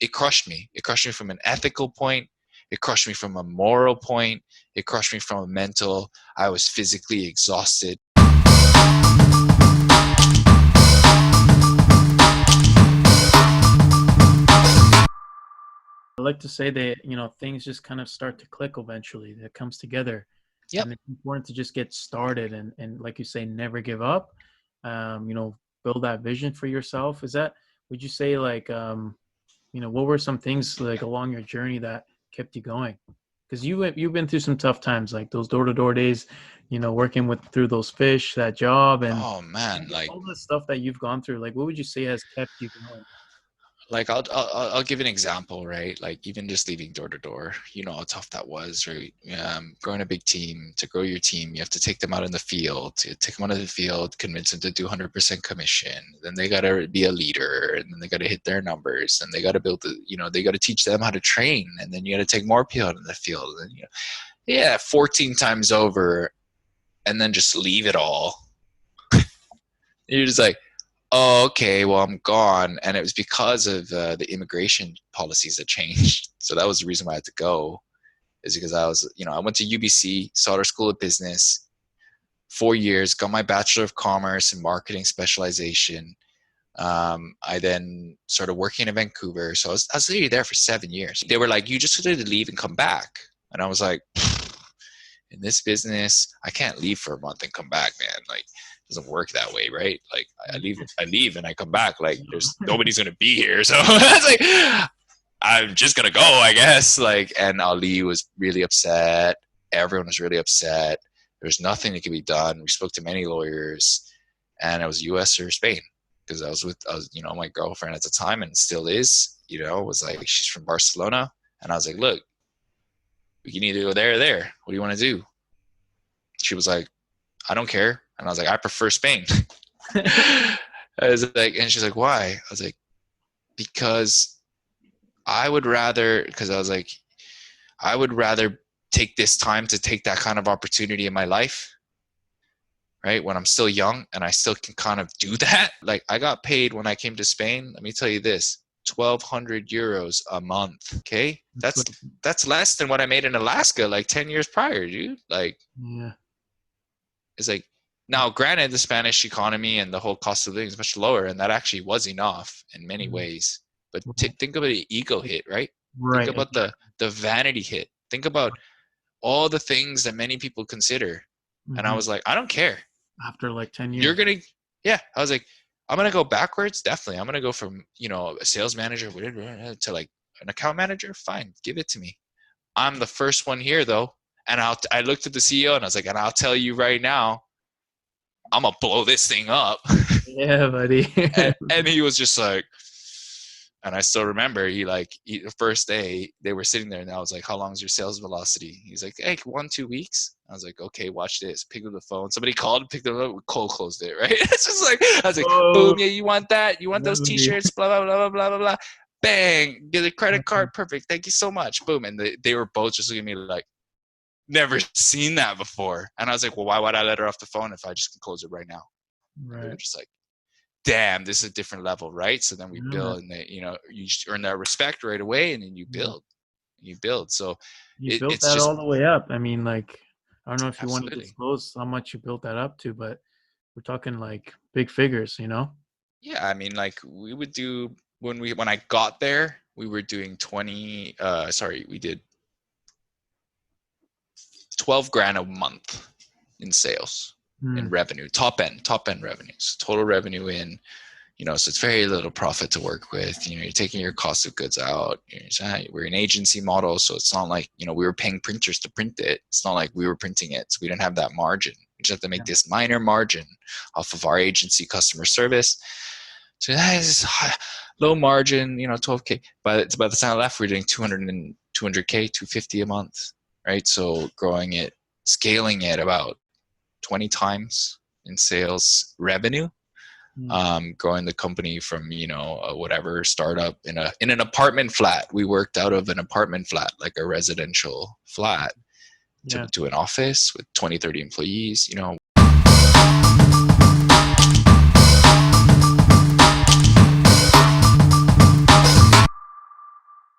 it crushed me. It crushed me from an ethical point. It crushed me from a moral point. It crushed me from a mental. I was physically exhausted. I like to say that, things just kind of start to click eventually. That comes together. Yep. And it's important to just get started and like you say, never give up. Build that vision for yourself. Would you say like, what were some things like along your journey that kept you going? Because you've been through some tough times, like those door-to-door days, working through those fish, that job, and Oh man, all the stuff that you've gone through. Like, what would you say has kept you going? I'll give an example, right? Like even just leaving door to door, you know how tough that was, right? Growing a big team, to grow your team, you have to take them out in the field, convince them to do 100% commission. Then they got to be a leader, and then they got to hit their numbers, and they got to they got to teach them how to train, and then you got to take more people out in the field, and 14 times over, and then just leave it all. You're just like, oh, okay, well, I'm gone. And it was because of the immigration policies that changed. So that was the reason why I had to go, is because I went to UBC, Sauder School of Business, 4 years, got my Bachelor of Commerce and Marketing specialization. I then started working in Vancouver. So I was literally there for 7 years. They were like, you just need to leave and come back. And I was like, in this business, I can't leave for a month and come back, man. Like, doesn't work that way, right? Like I leave and I come back. Like there's nobody's gonna be here, so it's like I'm just gonna go, I guess. Like, and Ali was really upset. Everyone was really upset. There's nothing that could be done. We spoke to many lawyers, and it was U.S. or Spain, because I was my girlfriend at the time, and still is. Was like, she's from Barcelona, and I was like, look, we can either go there or there. What do you want to do? She was like, I don't care. And I was like, I prefer Spain. I was like, and she's like, why? I was like, because I would rather take this time to take that kind of opportunity in my life, right? When I'm still young and I still can kind of do that. Like, I got paid when I came to Spain. Let me tell you this, 1,200 euros a month. Okay. That's less than what I made in Alaska like 10 years prior, dude. Like, yeah. It's like, now granted, the Spanish economy and the whole cost of living is much lower, and that actually was enough in many ways. But think about the ego hit, right? Right. Think about the vanity hit. Think about all the things that many people consider. Mm-hmm. And I was like, I don't care. After like 10 years. I was like, I'm going to go backwards. Definitely. I'm going to go from, a sales manager to like an account manager. Fine. Give it to me. I'm the first one here though. And I looked at the CEO and I was like, and I'll tell you right now, I'm going to blow this thing up. Yeah, buddy. and he was just like, and I still remember the first day they were sitting there and I was like, how long is your sales velocity? He's like, hey, 1-2 weeks. I was like, okay, watch this. Pick up the phone. Somebody called, picked it up, cold closed it, right? It's just like, I was like, boom, yeah, you want that? You want those t-shirts? Blah, blah, blah, blah, blah, blah. Bang, get a credit card. Perfect. Thank you so much. Boom. And they were both just looking at me like, never seen that before. And I was like, well, why would I let her off the phone if I just can close it right now? Right. They were just like, damn, this is a different level, right? So then we build, and you earn that respect right away, and then you build. So you built that all the way up. I mean, like, I don't know if you want to disclose how much you built that up to, but we're talking like big figures, Yeah, I mean, like we would do when I got there, we were doing we did 12 grand a month in sales, in revenue, top end revenues, total revenue in, so it's very little profit to work with. You're taking your cost of goods out. We're an agency model. So it's not like, we were paying printers to print it. It's not like we were printing it. So we didn't have that margin. We just have to make this minor margin off of our agency customer service. So that is low margin, 12K. But by the time I left, we were doing 200K, 250 a month. Right. So scaling it about 20 times in sales revenue, growing the company from, whatever startup in an apartment flat. We worked out of an apartment flat, like a residential flat, to an office with 20, 30 employees,